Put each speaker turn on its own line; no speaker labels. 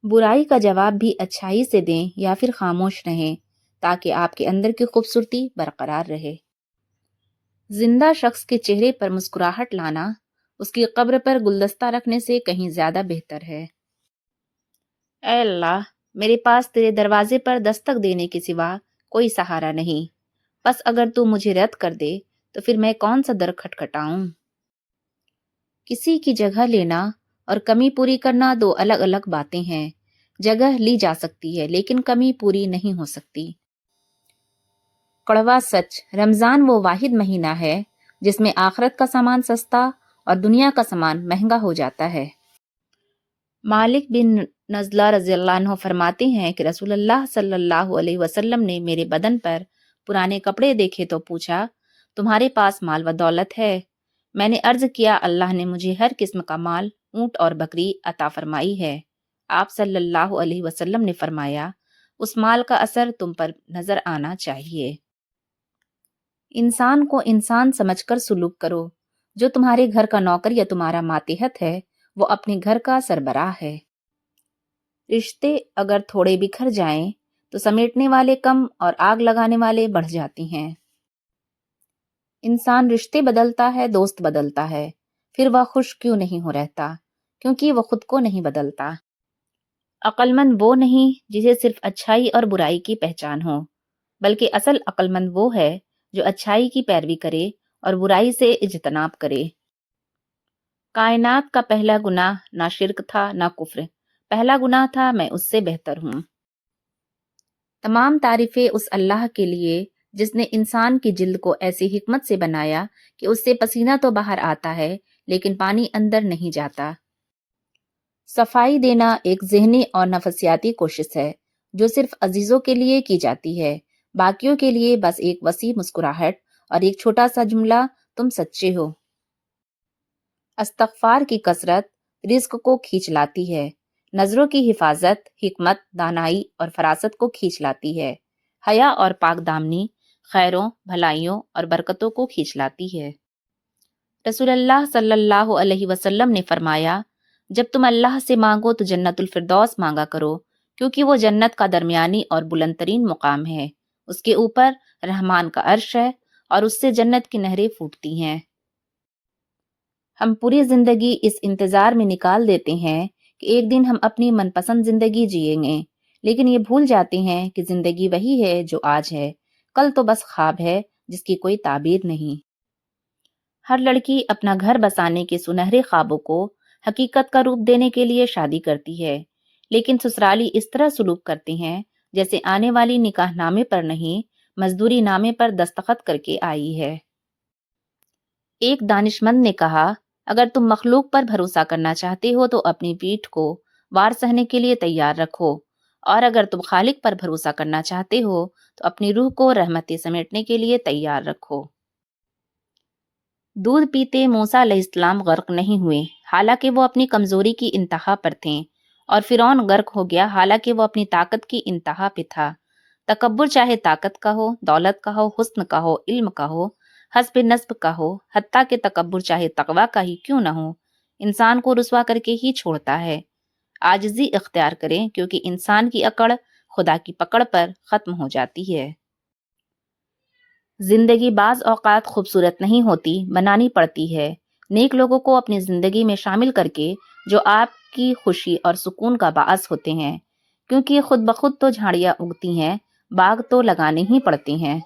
برائی کا جواب بھی اچھائی سے دیں یا پھر خاموش رہیں تاکہ آپ کے اندر کی خوبصورتی برقرار رہے۔ زندہ شخص کے چہرے پر مسکراہٹ لانا اس کی قبر پر گلدستہ رکھنے سے کہیں زیادہ بہتر ہے۔ اے اللہ، میرے پاس تیرے دروازے پر دستک دینے کے سوا کوئی سہارا نہیں، بس اگر تو مجھے رد کر دے تو پھر میں کون سا در کھٹکھٹاؤں؟ کسی کی جگہ لینا اور کمی پوری کرنا دو الگ الگ باتیں ہیں۔ جگہ لی جا سکتی ہے لیکن کمی پوری نہیں ہو سکتی۔ کڑوا سچ، رمضان وہ واحد مہینہ ہے جس میں آخرت کا سامان سستا اور دنیا کا سامان مہنگا ہو جاتا ہے۔ مالک بن نزلہ رضی اللہ عنہ فرماتے ہیں کہ رسول اللہ صلی اللہ علیہ وسلم نے میرے بدن پر پرانے کپڑے دیکھے تو پوچھا، تمہارے پاس مال و دولت ہے؟ میں نے عرض کیا، اللہ نے مجھے ہر قسم کا مال، اونٹ اور بکری عطا فرمائی ہے۔ آپ صلی اللہ علیہ وسلم نے فرمایا، اس مال کا اثر تم پر نظر آنا چاہیے۔ انسان کو انسان سمجھ کر سلوک کرو۔ جو تمہارے گھر کا نوکر یا تمہارا ماتحت ہے وہ اپنے گھر کا سربراہ ہے۔ رشتے اگر تھوڑے بکھر جائیں تو سمیٹنے والے کم اور آگ لگانے والے بڑھ جاتی ہیں۔ انسان رشتے بدلتا ہے، دوست بدلتا ہے، پھر وہ خوش کیوں نہیں ہو رہتا؟ کیونکہ وہ خود کو نہیں بدلتا۔ عقل مند وہ نہیں جسے صرف اچھائی اور برائی کی پہچان ہو، بلکہ اصل عقل مند وہ ہے جو اچھائی کی پیروی کرے اور برائی سے اجتناب کرے۔ کائنات کا پہلا گناہ نہ شرک تھا نہ کفر، پہلا گناہ تھا میں اس سے بہتر ہوں۔ تمام تعریفیں اس اللہ کے لیے جس نے انسان کی جلد کو ایسی حکمت سے بنایا کہ اس سے پسینہ تو باہر آتا ہے لیکن پانی اندر نہیں جاتا۔ صفائی دینا ایک ذہنی اور نفسیاتی کوشش ہے جو صرف عزیزوں کے لیے کی جاتی ہے، باقیوں کے لیے بس ایک وسیع مسکراہٹ اور ایک چھوٹا سا جملہ، تم سچے ہو۔ استغفار کی کثرت رزق کو کھینچ لاتی ہے، نظروں کی حفاظت حکمت، دانائی اور فراست کو کھینچ لاتی ہے، حیا اور پاک دامنی خیروں، بھلائیوں اور برکتوں کو کھینچ لاتی ہے۔ رسول اللہ صلی اللہ علیہ وسلم نے فرمایا، جب تم اللہ سے مانگو تو جنت الفردوس مانگا کرو، کیونکہ وہ جنت کا درمیانی اور بلند ترین مقام ہے، اس کے اوپر رحمان کا عرش ہے اور اس سے جنت کی نہریں پھوٹتی ہیں۔ ہم پوری زندگی اس انتظار میں نکال دیتے ہیں کہ ایک دن ہم اپنی من پسند زندگی جئیں گے، لیکن یہ بھول جاتے ہیں کہ زندگی وہی ہے جو آج ہے، کل تو بس خواب ہے جس کی کوئی تعبیر نہیں۔ ہر لڑکی اپنا گھر بسانے کے سنہرے خوابوں کو حقیقت کا روپ دینے کے لیے شادی کرتی ہے، لیکن سسرالی اس طرح سلوک کرتے ہیں جیسے آنے والی نکاح نامے پر نہیں، مزدوری نامے پر دستخط کر کے آئی ہے۔ ایک دانشمند نے کہا، اگر تم مخلوق پر بھروسہ کرنا چاہتے ہو تو اپنی پیٹھ کو وار سہنے کے لیے تیار رکھو، اور اگر تم خالق پر بھروسہ کرنا چاہتے ہو تو اپنی روح کو رحمتیں سمیٹنے کے لیے تیار رکھو۔ دودھ پیتے موسیٰ علیہ السلام غرق نہیں ہوئے حالانکہ وہ اپنی کمزوری کی انتہا پر تھیں، اور فرعون غرق ہو گیا حالانکہ وہ اپنی طاقت کی انتہا پہ تھا۔ تکبر چاہے طاقت کا ہو، دولت کا ہو، حسن کا ہو، علم کا ہو، حسب نسب کا ہو، حتیٰ کہ تکبر چاہے تقویٰ کا ہی کیوں نہ ہو، انسان کو رسوا کر کے ہی چھوڑتا ہے۔ عاجزی اختیار کریں کیونکہ انسان کی اکڑ خدا کی پکڑ پر ختم ہو جاتی ہے۔ زندگی بعض اوقات خوبصورت نہیں ہوتی، بنانی پڑتی ہے۔ نیک لوگوں کو اپنی زندگی میں شامل کر کے جو آپ کی خوشی اور سکون کا باعث ہوتے ہیں، کیونکہ خود بخود تو جھاڑیاں اگتی ہیں، باغ تو لگانے ہی پڑتے ہیں۔